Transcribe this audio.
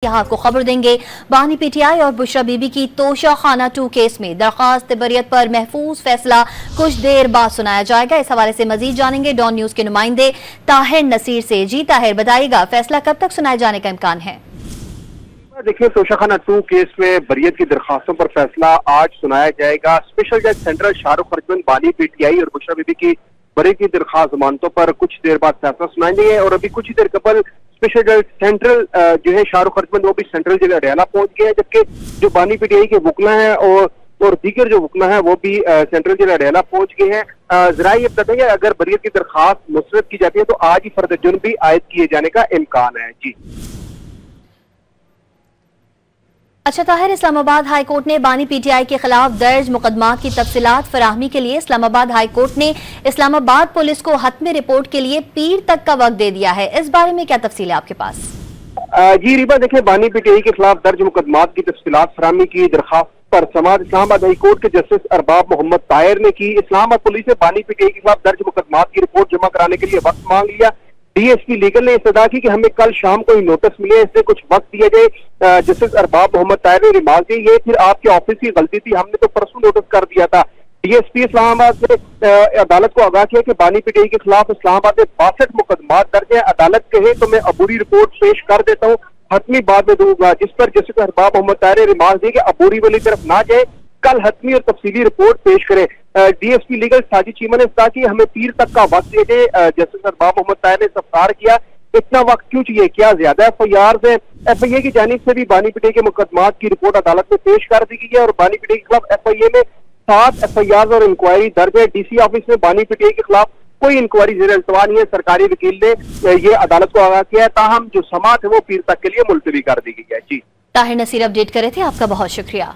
यहाँ आपको खबर देंगे। बानी पीटीआई और बुशरा बीबी की तोशा खाना 2 केस में दरखास्त बरियत पर महफूज फैसला कुछ देर बाद सुनाया जाएगा। इस हवाले से मजीद जानेंगे डॉन न्यूज के नुमाइंदे ताहिर नसीर से। जी ताहिर, बताइएगा फैसला कब तक सुनाए जाने का इम्कान है? देखिए, तोशा खाना 2 केस में बरियत की दरखास्तों पर फैसला आज सुनाया जाएगा। स्पेशल जज सेंट्रल शाहरुख खरजमंद बानी पीटीआई और बुशरा बीबी की बरियत की दरखास्त जमानतों पर कुछ देर बाद फैसला सुनाएंगे और अभी कुछ ही देर कबल स्पेशल जज सेंट्रल जो है शाहरुख खरजमंद वो भी सेंट्रल जेल अडयाला पहुंच गए हैं, जबकि जो बानी पीटीआई के वकला हैं और दीगर जो वकला हैं वो भी सेंट्रल जेल अडयाला पहुंच गए हैं। जरा ये बताइए, अगर बरियत की दरखास्त मुस्तरद की जाती है तो आज ही फर्द जुर्म भी आयद किए जाने का इम्कान है। जी अच्छा ताहिर, इस्लामाबाद हाई कोर्ट ने बानी पीटीआई के खिलाफ दर्ज मुकदमात की तफसीलात फराहमी के लिए इस्लामाबाद हाई कोर्ट ने इस्लामाबाद पुलिस को हतमी रिपोर्ट के लिए पीर तक का वक्त दे दिया है। इस बारे में क्या तफसील है आपके पास? जी रिबा, देखिए, बानी पीटीआई के खिलाफ दर्ज मुकदमात की तफसीलात फराहमी की दरखास्त पर समाज इस्लामाबाद हाई कोर्ट के जस्टिस अरबाब मोहम्मद ताहिर ने की। इस्लामाबाद पुलिस ने बानी पीटीआई के खिलाफ दर्ज मुकदमात की रिपोर्ट जमा कराने के लिए वक्त मांग लिया। डीएसपी लीगल ने इस्तदा की कि हमें कल शाम को ही नोटिस मिले, इससे कुछ वक्त दिया जाए। जस्टिस अरबाब मोहम्मद ताहिर ने रिमार्क दी, ये फिर आपके ऑफिस की गलती थी, हमने तो परसों नोटिस कर दिया था। डीएसपी इस्लामाबाद ने अदालत को आगाह किया कि बानी पीटीआई के खिलाफ इस्लामाबाद में 62 मुकदमात दर्ज है। अदालत कहे तो मैं अबूरी रिपोर्ट पेश कर देता हूँ, हतमी बाद में दूंगा। जिस पर जस्टिस अरबाब मोहम्मद ताहिर ने रिमार्क दी कि अबूरी वाली तरफ ना जाए, कल हतमी और तफसीली रिपोर्ट पेश करें। डीएसपी लीगल साजिद चीमा ने कहा कि हमें पीर तक का वक्त दे दे। जस्टिस अरबाब मोहम्मद ताहिर ने इस्तफसार किया, इतना वक्त क्यों चाहिए, क्या ज्यादा एफआईआर है? एफआईए की जानिब से भी बानी पीटीआई के मुकदमात की रिपोर्ट अदालत में पेश कर दी गई है और बानी पीटीआई के खिलाफ एफआईए में 7 एफआईआर और इंक्वायरी दर्ज है। डीसी ऑफिस में बानी पीटीआई के खिलाफ कोई इंक्वायरी जेर अल्तवा नहीं है। सरकारी वकील ने ये अदालत को आगाह किया है, ताहम जो समाअत है वो पीर तक के लिए मुलतवी कर दी गई है। जी ताहिर नसीर अपडेट कर रहे थे, आपका बहुत शुक्रिया।